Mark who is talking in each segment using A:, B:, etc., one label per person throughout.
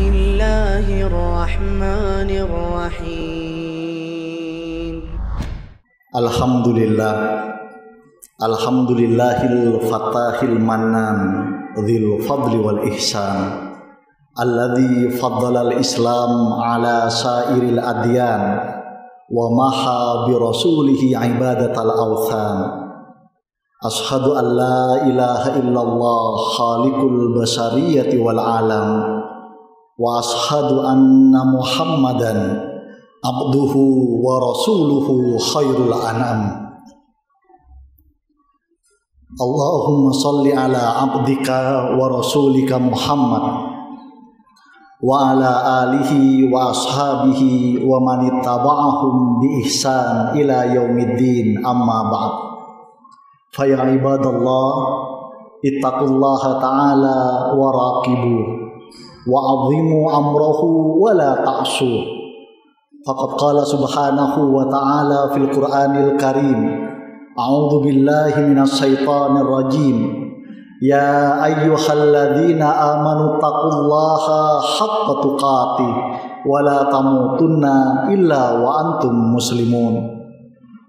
A: Bismillahirrahmanirrahim.
B: Alhamdulillahil fatahil mannan dzil fadli wal ihsan alladzi faddala al-islam ala sairil adyan wa maha bi rasulihi ibadatal awthan. Ashhadu an la ilaha illallah khaliqul basariyati wal alam wa ashhadu anna muhammadan abduhu wa rasuluhu khairul anam. Allahumma salli ala abdika wa rasulika Muhammad wa ala alihi wa ashabihi wa man ittaba'ahum bi ihsan ila yaumiddin, amma ba'd. Fa ya ibadallah, ittaqullaha ta'ala wa raqibu wa 'azzimu amrahu wa la ta'su. Faqad qala subhanahu wa ta'ala fil Qur'anil Karim, a'udzu billahi minasy syaithanir rajim. Ya ayyuhalladzina amanu taqullaha haqqa tuqatih wa la tamutunna illa wa antum muslimun.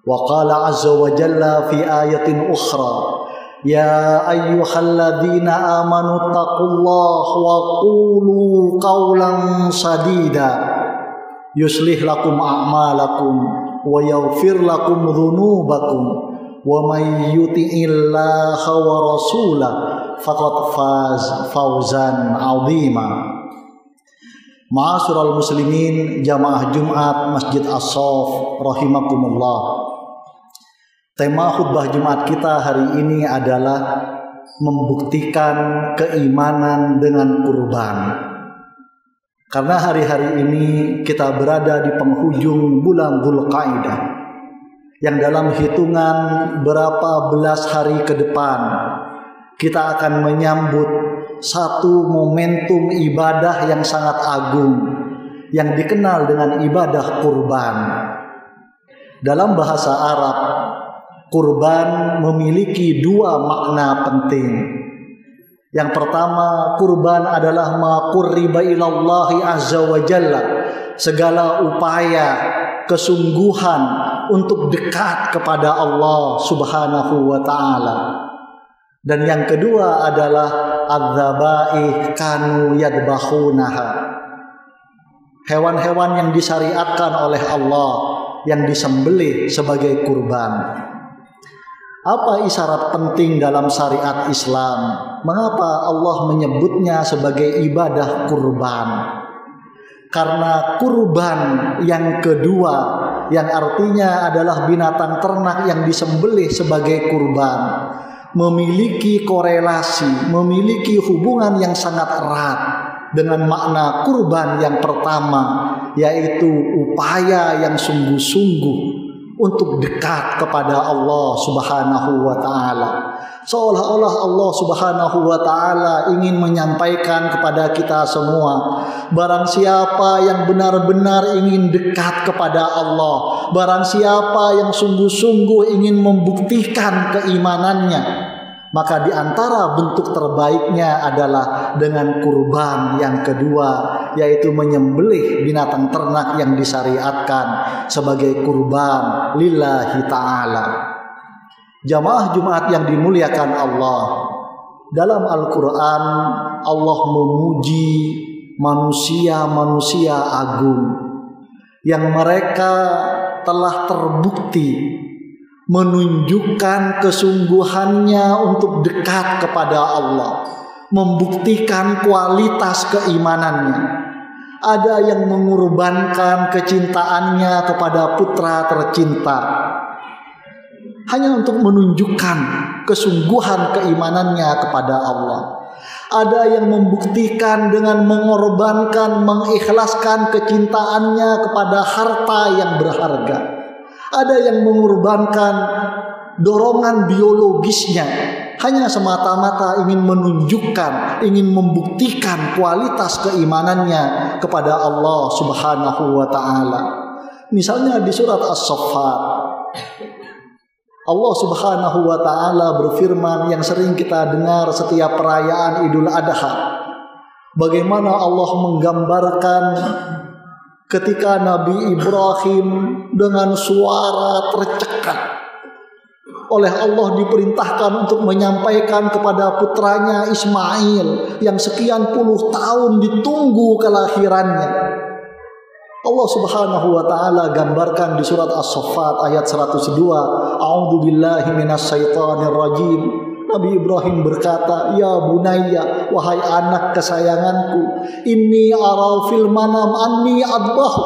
B: Wa qala azza wa jalla fi ayatin ukhra, ya ayyuhalladzina amanu taqullaha wa qulu qawlan sadida yuslih lakum a'malakum wa yaghfir lakum dhunubakum wa may yuti'illaha wa rasulahu faqad faz fawzan 'azima. Ma'asyiral muslimin, jamaah Jumat Masjid As-Shaff rahimakumullah. Tema khutbah Jumat kita hari ini adalah membuktikan keimanan dengan kurban. Karena hari-hari ini kita berada di penghujung bulan Dzulqa'dah, yang dalam hitungan berapa belas hari ke depan kita akan menyambut satu momentum ibadah yang sangat agung yang dikenal dengan ibadah kurban. Dalam bahasa Arab, kurban memiliki dua makna penting. Yang pertama, kurban adalah ma qurriba ilallahi azza wa jalla, segala upaya, kesungguhan untuk dekat kepada Allah subhanahu wa ta'ala. Dan yang kedua adalah adzabaih kanu yadbahunaha, hewan-hewan yang disyariatkan oleh Allah yang disembelih sebagai kurban. Apa isyarat penting dalam syariat Islam? Mengapa Allah menyebutnya sebagai ibadah kurban? Karena kurban yang kedua, yang artinya adalah binatang ternak yang disembelih sebagai kurban, memiliki korelasi, memiliki hubungan yang sangat erat dengan makna kurban yang pertama, yaitu upaya yang sungguh-sungguh untuk dekat kepada Allah subhanahu wa ta'ala. Seolah-olah Allah subhanahu wa ta'ala ingin menyampaikan kepada kita semua, barang siapa yang benar-benar ingin dekat kepada Allah, barang siapa yang sungguh-sungguh ingin membuktikan keimanannya, maka di antara bentuk terbaiknya adalah dengan kurban yang kedua, yaitu menyembelih binatang ternak yang disyariatkan sebagai kurban lillahi ta'ala. Jamaah Jumat yang dimuliakan Allah, dalam Al-Quran Allah memuji manusia-manusia agung yang mereka telah terbukti menunjukkan kesungguhannya untuk dekat kepada Allah, membuktikan kualitas keimanannya. Ada yang mengorbankan kecintaannya kepada putra tercinta hanya untuk menunjukkan kesungguhan keimanannya kepada Allah. Ada yang membuktikan dengan mengorbankan, mengikhlaskan kecintaannya kepada harta yang berharga. Ada yang mengorbankan dorongan biologisnya hanya semata-mata ingin menunjukkan, ingin membuktikan kualitas keimanannya kepada Allah subhanahu wa ta'ala. Misalnya di surat As-Saffat, Allah subhanahu wa ta'ala berfirman yang sering kita dengar setiap perayaan Idul Adha. Bagaimana Allah menggambarkan ketika Nabi Ibrahim dengan suara tercekat oleh Allah diperintahkan untuk menyampaikan kepada putranya Ismail yang sekian puluh tahun ditunggu kelahirannya. Allah Subhanahu wa taala gambarkan di surat As-Saffat ayat 102, A'udzu billahi minasyaitonir rajim. Nabi Ibrahim berkata, "Ya bunayya, wahai anak kesayanganku, inni ara fil manam anni adbahu."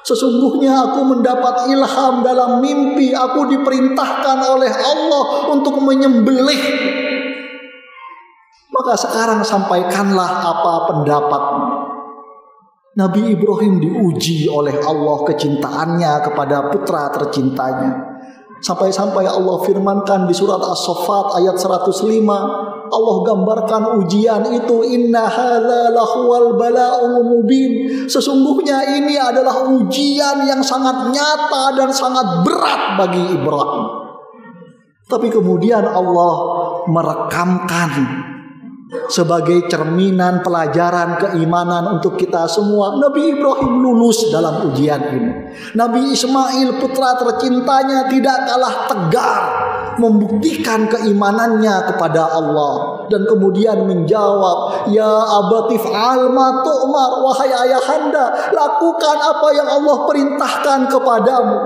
B: Sesungguhnya aku mendapat ilham dalam mimpi, aku diperintahkan oleh Allah untuk menyembelih. Maka sekarang sampaikanlah apa pendapatmu. Nabi Ibrahim diuji oleh Allah kecintaannya kepada putra tercintanya. Sampai-sampai Allah firmankan di surat As-Saffat ayat 105, Allah gambarkan ujian itu, inna hadza lahuwal bala'ul mubin. Sesungguhnya ini adalah ujian yang sangat nyata dan sangat berat bagi Ibrahim. Tapi kemudian Allah merekamkan sebagai cerminan pelajaran keimanan untuk kita semua. Nabi Ibrahim lulus dalam ujian ini. Nabi Ismail putra tercintanya tidak kalah tegar membuktikan keimanannya kepada Allah dan kemudian menjawab, ya abatif alma tu'mar, wahai ayahanda, lakukan apa yang Allah perintahkan kepadamu.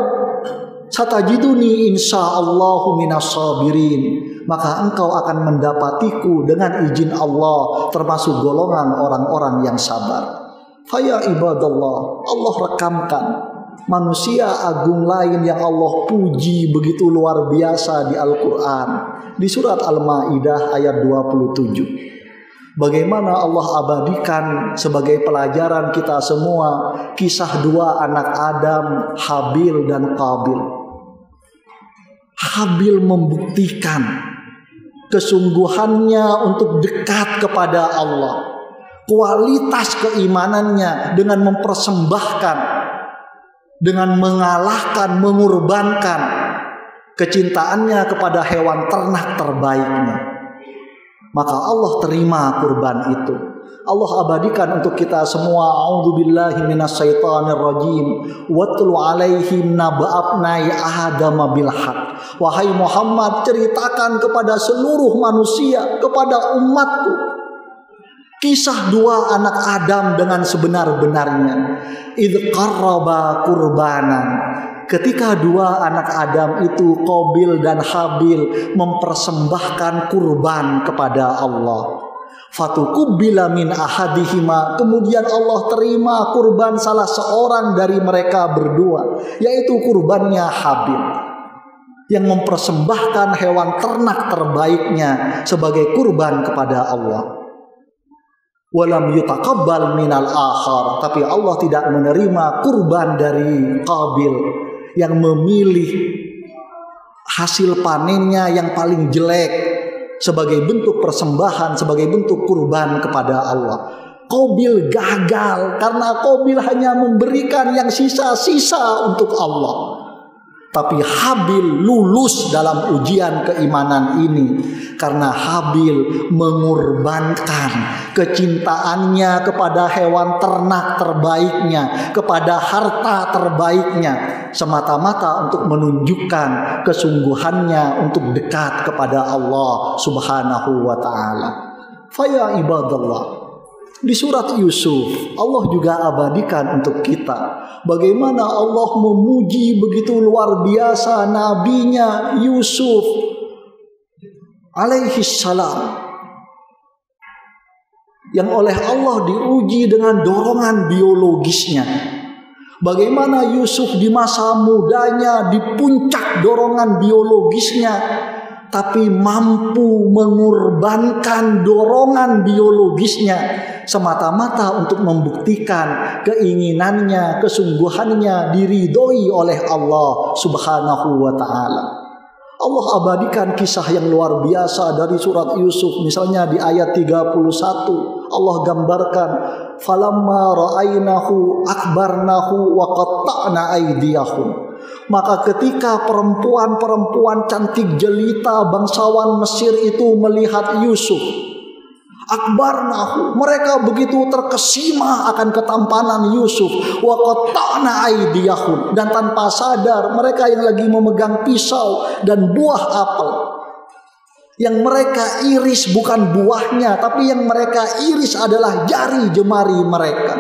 B: Satajiduni insyaallahu minas sabirin, maka engkau akan mendapatiku dengan izin Allah termasuk golongan orang-orang yang sabar. Faya ibadallah, Allah rekamkan manusia agung lain yang Allah puji begitu luar biasa di Al-Quran, di surat Al-Ma'idah ayat 27. Bagaimana Allah abadikan sebagai pelajaran kita semua kisah dua anak Adam, Habil dan Qabil. Habil membuktikan kesungguhannya untuk dekat kepada Allah, kualitas keimanannya dengan mempersembahkan, dengan mengalahkan, mengorbankan kecintaannya kepada hewan ternak terbaiknya. Maka Allah terima kurban itu. Allah abadikan untuk kita semua. A'udzubillahi minasyaitonir rajim. Watlu alaihim naba'abnai Adam bil haq. Wahai Muhammad, ceritakan kepada seluruh manusia, kepada umatku, kisah dua anak Adam dengan sebenar-benarnya. Idz qarraba qurbanan. Ketika dua anak Adam itu, Qabil dan Habil, mempersembahkan kurban kepada Allah. Fatukubbila min ahadihima, kemudian Allah terima kurban salah seorang dari mereka berdua, yaitu kurbannya Habil, yang mempersembahkan hewan ternak terbaiknya sebagai kurban kepada Allah. Walam yutaqabbal minal akhar, tapi Allah tidak menerima kurban dari Qabil yang memilih hasil panennya yang paling jelek sebagai bentuk persembahan, sebagai bentuk kurban kepada Allah. Qabil gagal karena Qabil hanya memberikan yang sisa-sisa untuk Allah. Tapi Habil lulus dalam ujian keimanan ini karena Habil mengorbankan kecintaannya kepada hewan ternak terbaiknya, kepada harta terbaiknya, semata-mata untuk menunjukkan kesungguhannya untuk dekat kepada Allah Subhanahu wa ta'ala. Faya ibadallah, di surat Yusuf Allah juga abadikan untuk kita bagaimana Allah memuji begitu luar biasa nabinya Yusuf alaihi salam, yang oleh Allah diuji dengan dorongan biologisnya. Bagaimana Yusuf di masa mudanya di puncak dorongan biologisnya, tapi mampu mengorbankan dorongan biologisnya semata-mata untuk membuktikan keinginannya, kesungguhannya diridhoi oleh Allah Subhanahu wa ta'ala. Allah abadikan kisah yang luar biasa dari surat Yusuf. Misalnya di ayat 31 Allah gambarkan, falamma ra'ainahu akbarnahu wa qatta'na aydiyahum. Maka ketika perempuan-perempuan cantik jelita bangsawan Mesir itu melihat Yusuf, Akbarnahu, mereka begitu terkesima akan ketampanan Yusuf. Wa qatta'na aydiyahum, dan tanpa sadar mereka yang lagi memegang pisau dan buah apel, yang mereka iris bukan buahnya, tapi yang mereka iris adalah jari jemari mereka.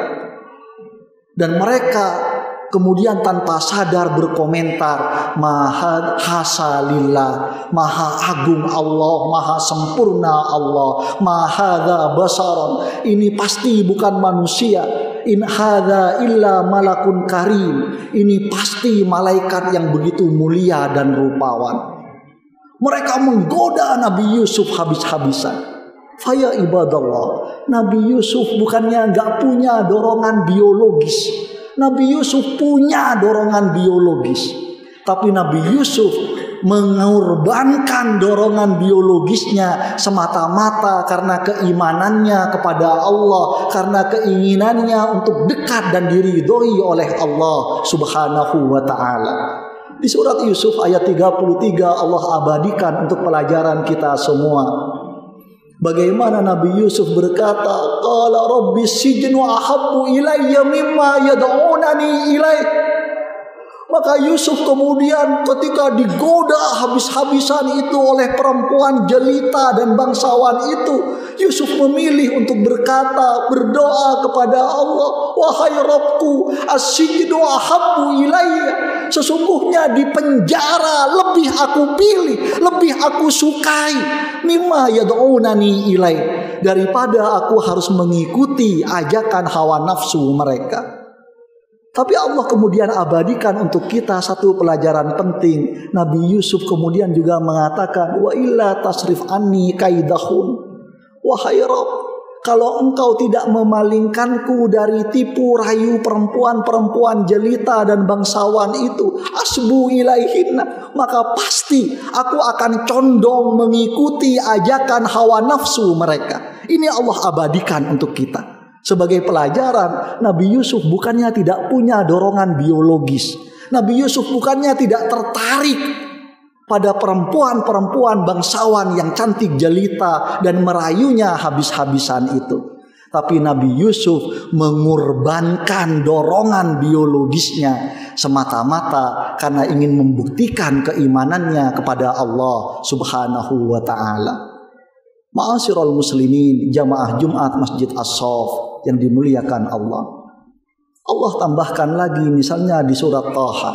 B: Dan mereka kemudian tanpa sadar berkomentar, Maha hasalillah, maha agung Allah, maha sempurna Allah, mahadza basaron, ini pasti bukan manusia, in hadza illa malakun karim, ini pasti malaikat yang begitu mulia dan rupawan. Mereka menggoda Nabi Yusuf habis-habisan. Faya ibadallah, Nabi Yusuf bukannya gak punya dorongan biologis. Nabi Yusuf punya dorongan biologis, tapi Nabi Yusuf mengorbankan dorongan biologisnya semata-mata karena keimanannya kepada Allah, karena keinginannya untuk dekat dan diridhoi oleh Allah Subhanahu wa ta'ala. Di surat Yusuf ayat 33 Allah abadikan untuk pelajaran kita semua. Bagaimana Nabi Yusuf berkata, qala rabbi sijnu ahabbu ilayya mimma yad'unani ilaih. Maka Yusuf kemudian ketika digoda habis-habisan itu oleh perempuan jelita dan bangsawan itu, Yusuf memilih untuk berdoa kepada Allah, wahai Rabbku, as-sijnu ahabbu ilayya, sesungguhnya di penjara lebih aku pilih, lebih aku sukai, mimma yad'unani ilaih, daripada aku harus mengikuti ajakan hawa nafsu mereka. Tapi Allah kemudian abadikan untuk kita satu pelajaran penting. Nabi Yusuf kemudian juga mengatakan, wa illa tasrif anni kaidahun, wahai Rabb, kalau engkau tidak memalingkanku dari tipu rayu perempuan-perempuan jelita dan bangsawan itu, asbu ilaihinna, maka pasti aku akan condong mengikuti ajakan hawa nafsu mereka. Ini Allah abadikan untuk kita. Sebagai pelajaran, Nabi Yusuf bukannya tidak punya dorongan biologis. Nabi Yusuf bukannya tidak tertarik pada perempuan-perempuan bangsawan yang cantik jelita dan merayunya habis-habisan itu. Tapi Nabi Yusuf mengorbankan dorongan biologisnya semata-mata karena ingin membuktikan keimanannya kepada Allah Subhanahu wa ta'ala. Ma'asyiral muslimin, jamaah Jumat Masjid As-Shaff yang dimuliakan Allah. Allah tambahkan lagi misalnya di surat Taha,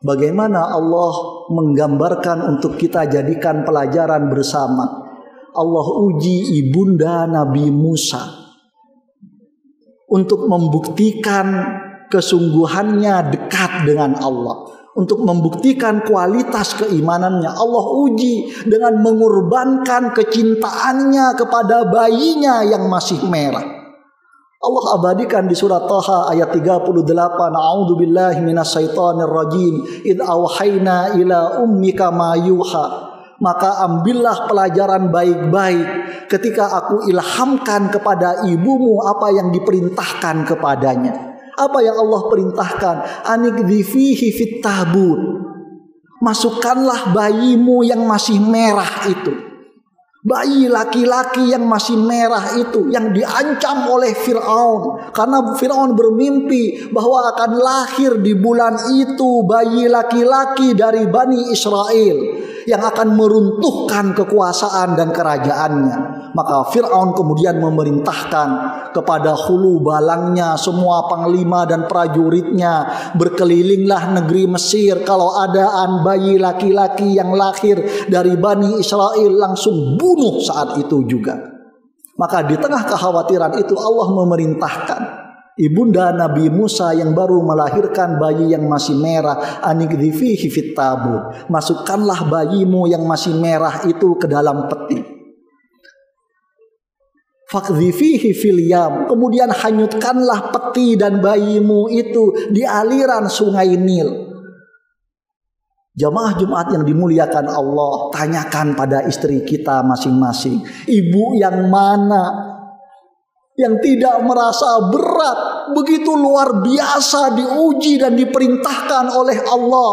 B: bagaimana Allah menggambarkan untuk kita jadikan pelajaran bersama. Allah uji ibunda Nabi Musa untuk membuktikan kesungguhannya dekat dengan Allah, untuk membuktikan kualitas keimanannya. Allah uji dengan mengorbankan kecintaannya kepada bayinya yang masih merah. Allah abadikan di surat Taha ayat 38, a'udzu billahi minasyaitonir rajim, id auhayna ila ummika ma yuha, maka ambillah pelajaran baik-baik ketika aku ilhamkan kepada ibumu apa yang diperintahkan kepadanya. Apa yang Allah perintahkan? Anikdhi fihi fit tabut, masukkanlah bayimu yang masih merah itu. Bayi laki-laki yang masih merah itu, yang diancam oleh Fir'aun, karena Fir'aun bermimpi bahwa akan lahir di bulan itu bayi laki-laki dari Bani Israel yang akan meruntuhkan kekuasaan dan kerajaannya. Maka Fir'aun kemudian memerintahkan kepada hulu balangnya, semua panglima dan prajuritnya, berkelilinglah negeri Mesir. Kalau adaan bayi laki-laki yang lahir dari Bani Israel, langsung bunuh saat itu juga. Maka di tengah kekhawatiran itu Allah memerintahkan ibunda Nabi Musa yang baru melahirkan bayi yang masih merah, anikdhi fihi fit tabut, masukkanlah bayimu yang masih merah itu ke dalam peti. Fakdhi fihi fil yam, kemudian hanyutkanlah peti dan bayimu itu di aliran sungai Nil. Jamaah Jumat yang dimuliakan Allah, tanyakan pada istri kita masing-masing, ibu yang mana yang tidak merasa berat, begitu luar biasa diuji dan diperintahkan oleh Allah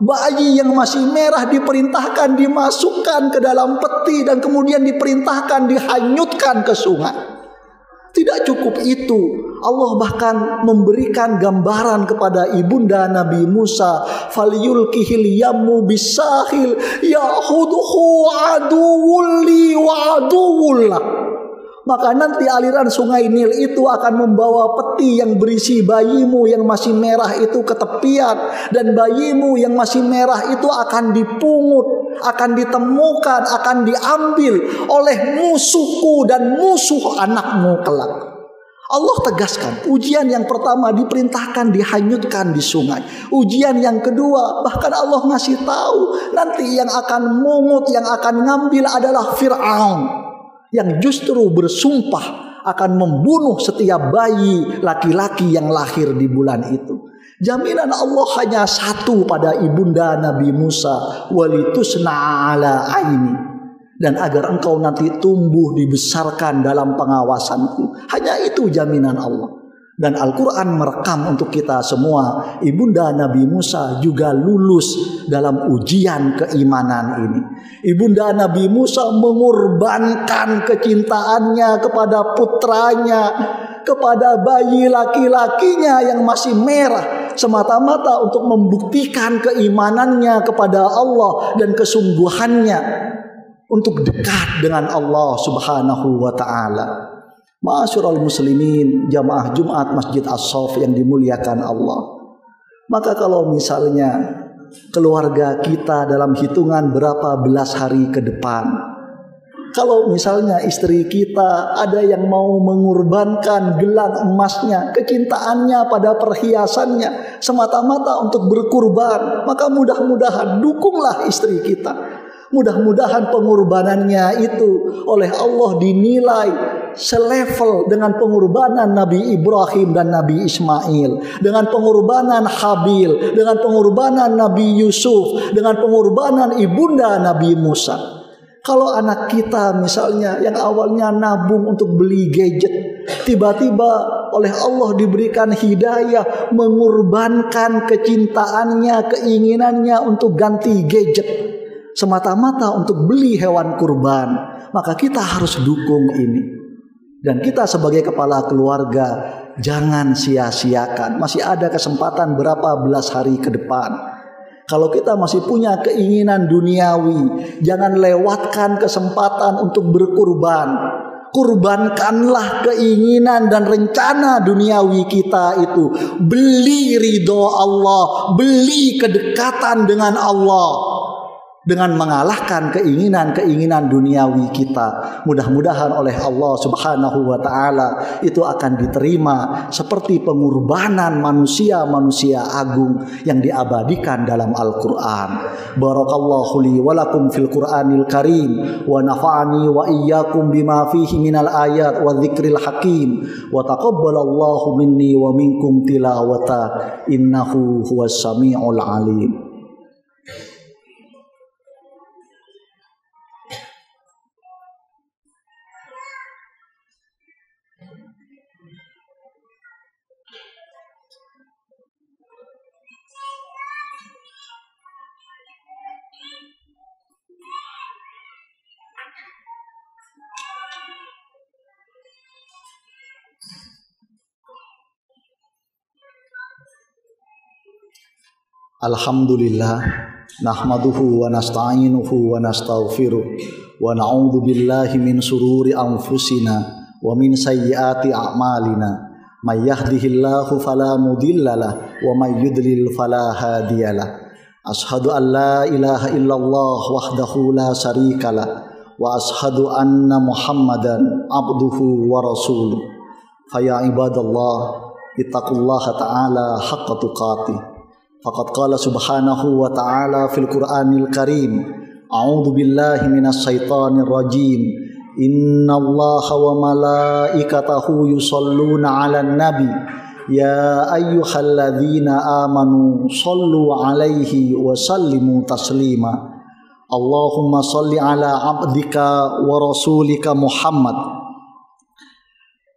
B: Bayi yang masih merah diperintahkan dimasukkan ke dalam peti dan kemudian diperintahkan dihanyutkan ke sungai. Tidak cukup itu, Allah bahkan memberikan gambaran kepada ibunda Nabi Musa, falyulkihil yammu bisahil ya'khudhu aduwwul li wa aduwwullah. Maka nanti aliran sungai Nil itu akan membawa peti yang berisi bayimu yang masih merah itu ke tepian, dan bayimu yang masih merah itu akan dipungut, akan ditemukan, akan diambil oleh musuhku dan musuh anakmu kelak. Allah tegaskan, ujian yang pertama diperintahkan dihanyutkan di sungai. Ujian yang kedua bahkan Allah ngasih tahu nanti yang akan mungut, yang akan ngambil adalah Fir'aun, yang justru bersumpah akan membunuh setiap bayi laki-laki yang lahir di bulan itu. Jaminan Allah hanya satu pada ibunda Nabi Musa, walitusna ala aini, dan agar engkau nanti tumbuh dibesarkan dalam pengawasanku. Hanya itu jaminan Allah. Dan Al-Quran merekam untuk kita semua, ibunda Nabi Musa juga lulus dalam ujian keimanan ini. Ibunda Nabi Musa mengorbankan kecintaannya kepada putranya, kepada bayi laki-lakinya yang masih merah, semata-mata untuk membuktikan keimanannya kepada Allah dan kesungguhannya untuk dekat dengan Allah Subhanahu wa ta'ala. Ma'asyiral muslimin, jamaah Jumat Masjid As-Saff yang dimuliakan Allah. Maka kalau misalnya keluarga kita dalam hitungan berapa belas hari ke depan, kalau misalnya istri kita ada yang mau mengorbankan gelang emasnya, kecintaannya pada perhiasannya semata-mata untuk berkurban, maka mudah-mudahan dukunglah istri kita. Mudah-mudahan pengorbanannya itu oleh Allah dinilai selevel dengan pengorbanan Nabi Ibrahim dan Nabi Ismail, dengan pengorbanan Habil, dengan pengorbanan Nabi Yusuf, dengan pengorbanan ibunda Nabi Musa. Kalau anak kita misalnya yang awalnya nabung untuk beli gadget, tiba-tiba oleh Allah diberikan hidayah mengorbankan kecintaannya, keinginannya untuk ganti gadget semata-mata untuk beli hewan kurban, maka kita harus dukung ini. Dan kita sebagai kepala keluarga jangan sia-siakan. Masih ada kesempatan berapa belas hari ke depan. Kalau kita masih punya keinginan duniawi, jangan lewatkan kesempatan untuk berkurban. Kurbankanlah keinginan dan rencana duniawi kita itu. Beli ridho Allah, beli kedekatan dengan Allah, dengan mengalahkan keinginan-keinginan duniawi kita. Mudah-mudahan oleh Allah Subhanahu wa ta'ala itu akan diterima seperti pengorbanan manusia-manusia agung yang diabadikan dalam Al-Quran. Barakallahu li walakum fil Quranil Karim, wa nafa'ani wa iyyakum bima fihi minal ayat wa dzikril hakim, wa taqabbalallahu minni wa minkum tilawata, innahu huwas sami'ul alim. Alhamdulillah, nahmaduhu wa nasta'inuhu wa nastaghfiruh wa na'udzu billahi min sururi anfusina wa min sayyiati a'malina. May yahdihillahu fala mudhillalah wa may yudlil fala hadiyalah. Ashhadu an la ilaha illallah wahdahu la syarikalah wa ashhadu anna Muhammadan abduhu wa rasuluh. Fa ya ibadallah, ittaqullaha ta'ala haqqa tuqatih. Faqad qala subhanahu wa ta'ala fil Qur'anil Karim, a'udzu billahi minas syaitonir rajim, innallaha wa malaikatahu yusholluna 'alan nabi ya ayyuhalladzina amanu shollu 'alaihi wa sallimu taslima. Allahumma sholli 'ala 'abdika wa rasulika Muhammad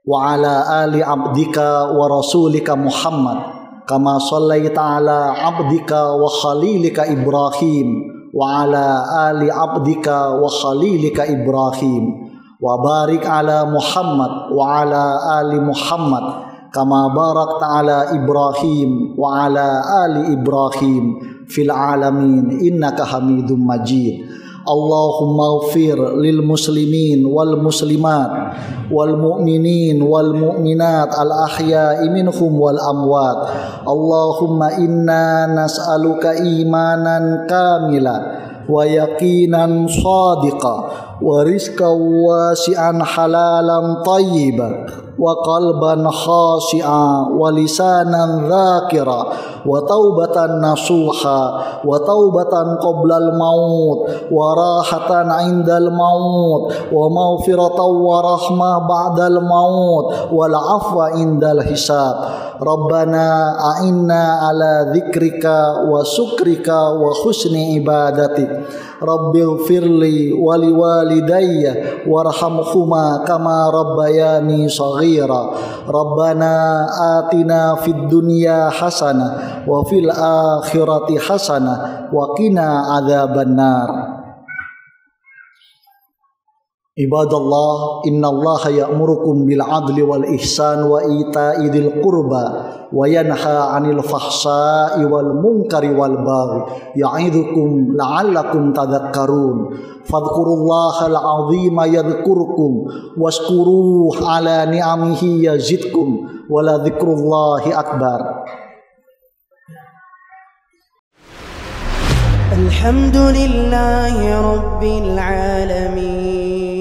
B: wa 'ala ali 'abdika wa rasulika Muhammad kama shallaita ala abdika wa khalilika Ibrahim wa ala ali abdika wa khalilika Ibrahim wa barik ala Muhammad wa ala ali Muhammad kama barakta ala Ibrahim wa ala ali Ibrahim fil alamin innaka Hamidum Majid. Allahumma ighfir lil muslimin wal muslimat wal mu'minin wal mu'minat al ahya'i minhum wal amwat. Allahumma inna nas'aluka imanan kamila wa yaqinan sadiqa wa rizqan wasi'an halalan tayyiban wa qalban khashi'a wa lisanan dzakira wa taubatan nasuha wa taubatan qoblal maut wa rahatan indal maut wa maghfiratan wa rahmah ba'dal maut wal afwa indal hisab. Rabbana a'inna ala dzikrika wa syukrika wa husni ibadatik. Rabbighfirli wa liwalidayya warhamhuma kama rabbayani shaghira. Rabbana atina fid dunya hasanah wa fil akhirati hasanah wa qina adzabannar. Ibadallah, innallaha ya'murukum bil adli wal ihsan wa ita'i dzil qurba wa yanha 'anil fahsya'i wal munkari wal baghi ya'idzukum la'allakum tadhakkarun. Fadhkurullahal 'azima yadhkurkum washkuruhu 'ala ni'amihi yazidkum wa la dzikrullahi akbar.
A: Alhamdulillahi rabbil alamin.